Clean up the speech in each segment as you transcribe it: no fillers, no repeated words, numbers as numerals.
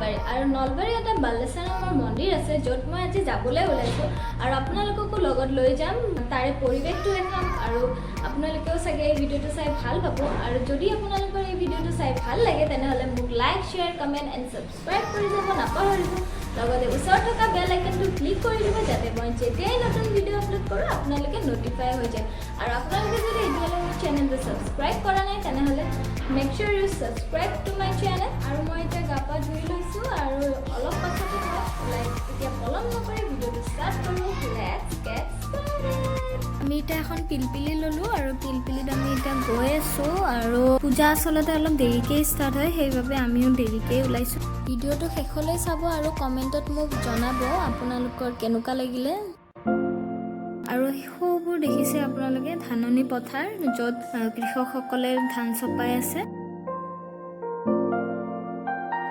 নলবাৰী আৰু নলবাৰী এটা বালেশ্বৰ নামৰ মন্দিৰ আছে য'ত মই আজি যাবলৈ ওলাইছোঁ আৰু আপোনালোককো লগত লৈ যাম তাৰে পৰিৱেশটো দেখাম আৰু আপোনালোকেও চাগে এই ভিডিঅ'টো চাই ভাল পাব আৰু যদি আপোনালোকৰ এই ভিডিঅ'টো চাই ভাল লাগে তেনেহ'লে মোক like share comment and subscribe কৰি যাব নাপাহৰিব লগতে ওচৰত থকা বেল আইকনটো ক্লিক কৰি দিব যাতে মই যেতিয়াই নতুন ভিডিঅ' আপলোড কৰোঁ আপোনালোকে ন'টিফাই হৈ যায় আৰু আপোনালোকে যদি এতিয়ালৈ মোৰ চেনেলটো ছাবস্ক্ৰাইব কৰা নাই তেনেহ'লে make sure you subscribe to my channel আৰু মই এতিয়া গা পা ধুই লৈছোঁ আৰু অলপ পাছতে মই এতিয়া পলম নকৰি ভিডিঅ'টো ষ্টাৰ্ট কৰোঁ লেটছ গেট ষ্টাৰ্টেড আমি এতিয়া এখন পিলপিলি ল'লোঁ আৰু পিলপিলিত আমি এতিয়া গৈ আছোঁ আৰু পূজা আচলতে অলপ দেৰিকৈ ষ্টাৰ্ট হয় সেইবাবে আমিও দেৰিকৈ ওলাইছোঁ ভিডিঅ'টো শেষলৈ চাব আৰু কমেণ্টত মোক জনাব আপোনালোকৰ কেনেকুৱা লাগিলে আৰু সৌবোৰ দেখিছে আপোনালোকে ধাননি পথাৰ য'ত কৃষকসকলে ধান চপাই আছে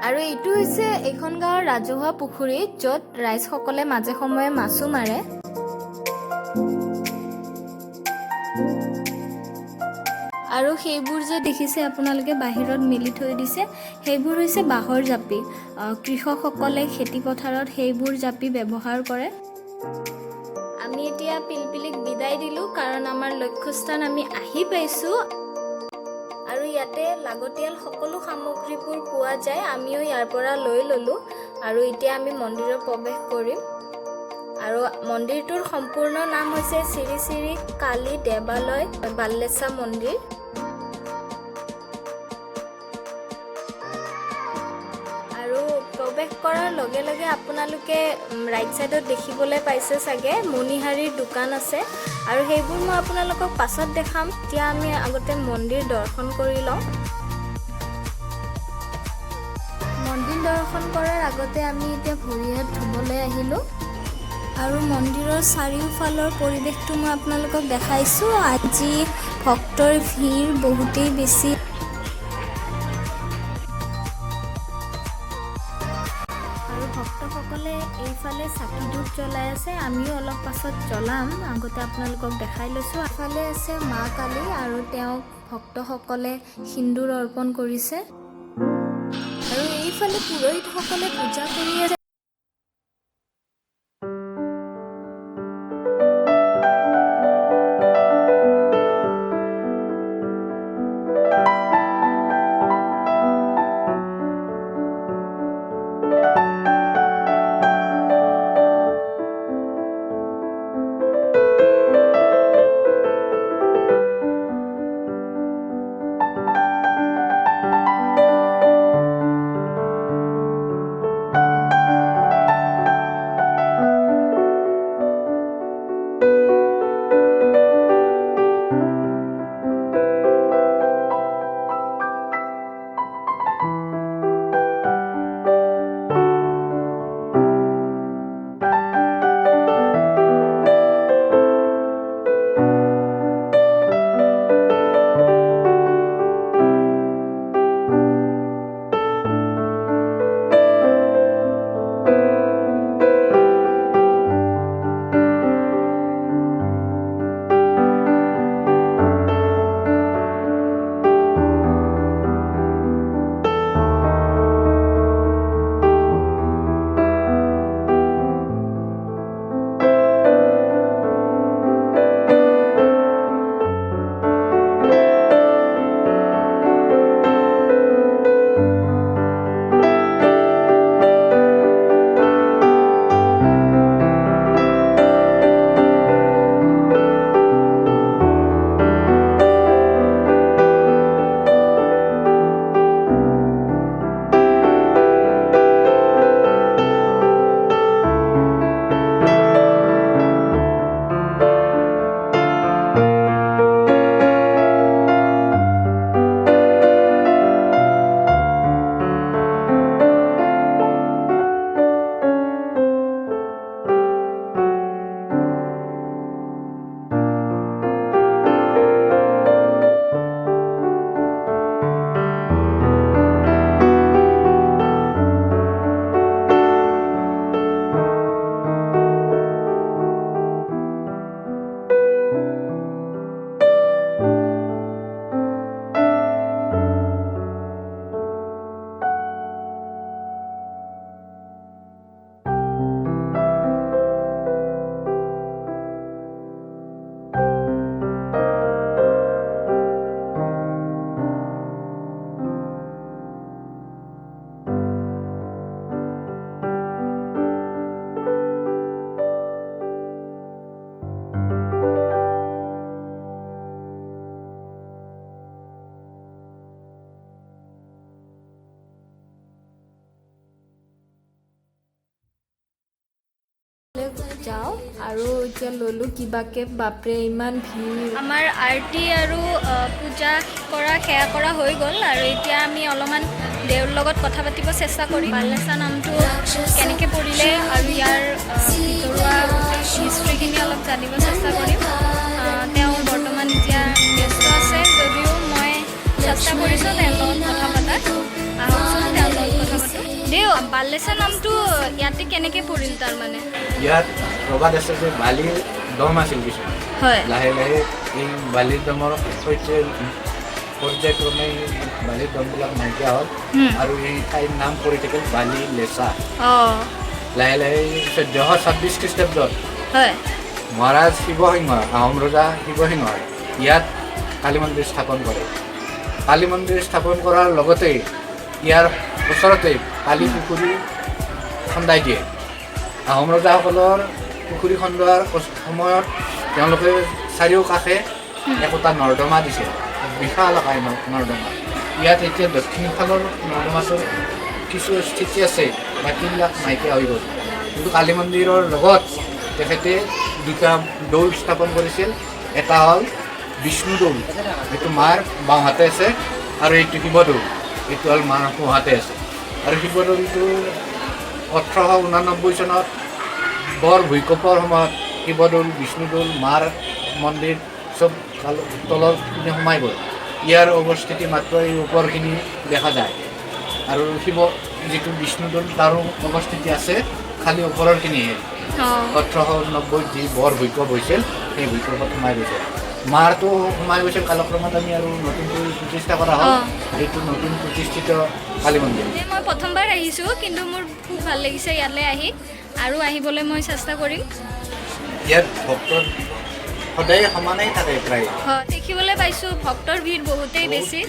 আৰু এইটো হৈছে এইখন গাঁৱৰ ৰাজহুৱা পুখুৰী য'ত ৰাইজসকলে মাজে সময়ে মাছো মাৰে আৰু সেইবোৰ যে দেখিছে আপোনালোকে বাহিৰত মেলি থৈ দিছে সেইবোৰ হৈছে বাঁহৰ জাপি কৃষকসকলে খেতি পথাৰত সেইবোৰ জাপি ব্যৱহাৰ কৰে আমি এতিয়া পিলপিলিক বিদায় দিলোঁ কাৰণ আমাৰ লক্ষ্যস্থান আমি আহি পাইছোঁ আৰু ইয়াতে লাগতিয়াল সকলো সামগ্ৰীবোৰ পোৱা যায় আমিও ইয়াৰ পৰা লৈ ল'লোঁ আৰু এতিয়া আমি মন্দিৰত প্ৰৱেশ কৰিম আৰু মন্দিৰটোৰ সম্পূৰ্ণ নাম হৈছে শ্ৰী শ্ৰী কালী দেৱালয় বাল্লেশ্বৰ মন্দিৰ আৰু প্ৰৱেশ কৰাৰ লগে লগে আপোনালোকে ৰাইট ছাইডত দেখিবলৈ পাইছে চাগে মণিহাৰীৰ দোকান আছে আৰু সেইবোৰ মই আপোনালোকক পাছত দেখাম এতিয়া আমি আগতে মন্দিৰ দৰ্শন কৰি লওঁ মন্দিৰ দৰ্শন কৰাৰ আগতে আমি এতিয়া ভৰি হাত ধুবলৈ আহিলোঁ আৰু মন্দিৰৰ চাৰিওফালৰ পৰিৱেশটো মই আপোনালোকক দেখাইছোঁ আজি ভক্তৰ ভিৰ বহুতেই বেছি আৰু ভক্তসকলে এইফালে চাকি ধূপ জ্বলাই আছে আমিও অলপ পাছত জ্বলাম আগতে আপোনালোকক দেখাই লৈছোঁ এফালে আছে মা কালী আৰু তেওঁক ভক্তসকলে সিন্দুৰ অৰ্পণ কৰিছে আৰু এইফালে পুৰোহিতসকলে পূজা কৰি আছে যাওঁ আৰু এতিয়া ল'লোঁ কিবাকে বাপৰে ইমান ভিৰ আমাৰ আৰতি আৰু পূজা কৰা সেয়া কৰা হৈ গ'ল আৰু এতিয়া আমি অলপমান দেউৰ লগত কথা পাতিব চেষ্টা কৰিম বাল্লেচা নামটো কেনেকৈ পৰিলে আৰু ইয়াৰ ভিতৰুৱা হিষ্ট্ৰীখিনি অলপ জানিব চেষ্টা কৰিম তেওঁ বৰ্তমান এতিয়া ব্যস্ত আছে যদিও মই চেষ্টা কৰিছোঁ তেওঁৰ লগত কথা পতাৰ আহকচোন তেওঁৰ লগত কথা পাতোঁ দেউ বাল্লেচা নামটো ইয়াতে কেনেকৈ পৰিল তাৰমানে ইয়াত প্ৰবাদ আছে যে বালিৰ দম আছিল কিছু হয় লাহে লাহে এই বালিৰ দমৰ সৈতে পৰ্যায়ক্ৰমে বালিৰ দমবিলাক নাইকিয়া হ'ল আৰু এই ঠাইৰ নাম পৰি থাকিল বালি লেচা লাহে লাহে 1426 খ্ৰীষ্টাব্দত হয় মহাৰাজ শিৱসিংহ আহোম ৰজা শিৱসিংহই ইয়াত কালী মন্দিৰ স্থাপন কৰে কালী মন্দিৰ স্থাপন কৰাৰ লগতে ইয়াৰ ওচৰতে কালী পুখুৰী খন্দাই দিয়ে আহোম ৰজাসকলৰ পুখুৰী খন্দোৱাৰ সময়ত তেওঁলোকে চাৰিওকাষে একোটা নৰ্দমা দিছে বিশাল আকায় নৰ্দমা ইয়াত এতিয়া দক্ষিণ ফালৰ নৰ্দমাটোৰ কিছু স্থিতি আছে বাকীবিলাক নাইকিয়া হৈ গ'ল কিন্তু কালী মন্দিৰৰ লগত তেখেতে দুটা দৌল স্থাপন কৰিছিল এটা হ'ল বিষ্ণু দৌল এইটো মাৰ বাওঁহাতে আছে আৰু এইটো শিৱদৌল এইটো হ'ল মাৰ সোঁহাতে আছে আৰু শিৱদৌলটো 1889 চনত বৰ ভূঁইকঁপৰ সময়ত শিৱদৌল বিষ্ণুদৌল মাৰ মন্দিৰ চব তলৰ পিনে সোমাই গ'ল ইয়াৰ অৱস্থিতি মাত্ৰ এই ওপৰখিনি দেখা যায় আৰু শিৱ যিটো বিষ্ণুদৌল তাৰো অৱস্থিতি আছে খালি ওপৰৰখিনিহে 1890 যি বৰ ভূঁইকঁপ হৈছিল সেই ভূঁইকঁপত সোমাই গৈছিল মাৰটো সোমাই গৈছিল কালক্ৰমত আমি আৰু নতুনকৈ প্ৰতিষ্ঠা কৰা হ'ল এইটো নতুন প্ৰতিষ্ঠিত কালী মন্দিৰ মই প্ৰথমবাৰ আহিছোঁ কিন্তু মোৰ খুব ভাল লাগিছে ইয়ালৈ আহি আৰু আহিবলৈ মই চেষ্টা কৰিম ইয়াত ভক্তৰ সদায় সমানেই থাকে প্ৰায় দেখিবলৈ পাইছোঁ ভক্তৰ ভিৰ বহুতেই বেছি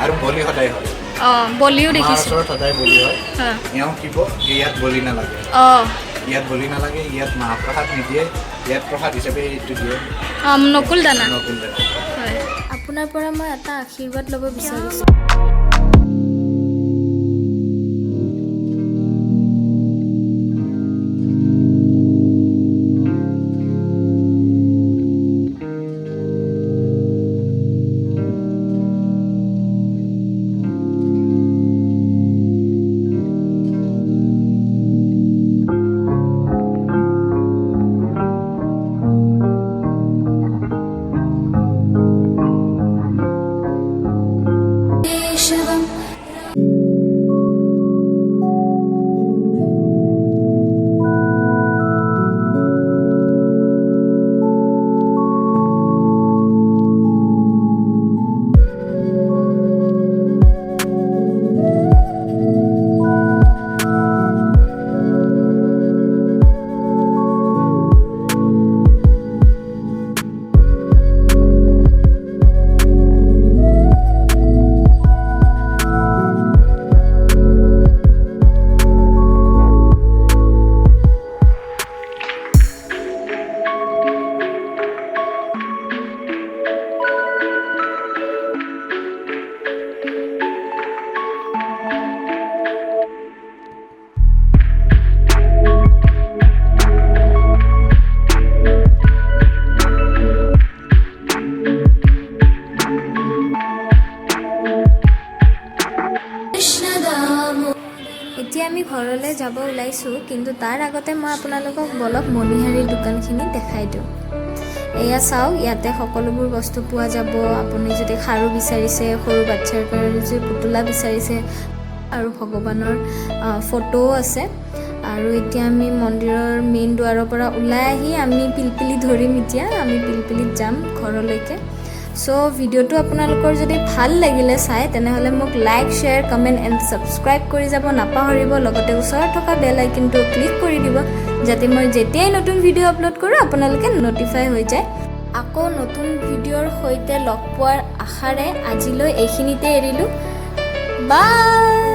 আৰু বলি সদায় হয় বলিও দেখিছোঁ ওচৰত সদায় বলি হয় এওঁ শিৱ ইয়াত বলি নালাগে ইয়াত বলি নালাগে ইয়াত মাহ প্ৰসাদ নিদিয়ে ইয়াত প্ৰসাদ হিচাপে এইটো দিয়ে নকুল দানা হয় আপোনাৰ পৰা মই এটা আশীৰ্বাদ ল'ব বিচাৰিছোঁ এতিয়া আমি ঘৰলৈ যাব ওলাইছোঁ কিন্তু তাৰ আগতে মই আপোনালোকক বলক মণিহাৰীৰ দোকানখিনি দেখাই দিওঁ এয়া চাওক ইয়াতে সকলোবোৰ বস্তু পোৱা যাব আপুনি যদি খাৰু বিচাৰিছে সৰু বাচ্চাৰ কাৰণে যদি পুতলা বিচাৰিছে আৰু ভগৱানৰ ফটোও আছে আৰু এতিয়া আমি মন্দিৰৰ মেইন দুৱাৰৰ পৰা ওলাই আহি আমি পিলপিলি ধৰিম এতিয়া আমি পিলপিলিত যাম ঘৰলৈকে সো ভিডিওটো আপোনালোকৰ যদি ভাল লাগিলে চাই তেনেহলে মোক like share comment and subscribe কৰি যাব নাপাহৰিব লগতে ওচৰত থকা বেল আইকনটো ক্লিক কৰি দিব যাতে মই যেতিয়াই নতুন ভিডিও আপলোড কৰোঁ আপোনালোকে নটিফাই হৈ যায় আকৌ নতুন ভিডিওৰ সৈতে লগ পোৱাৰ আশাৰে আজিলৈ এইখিনিতে এৰিলোঁ বাই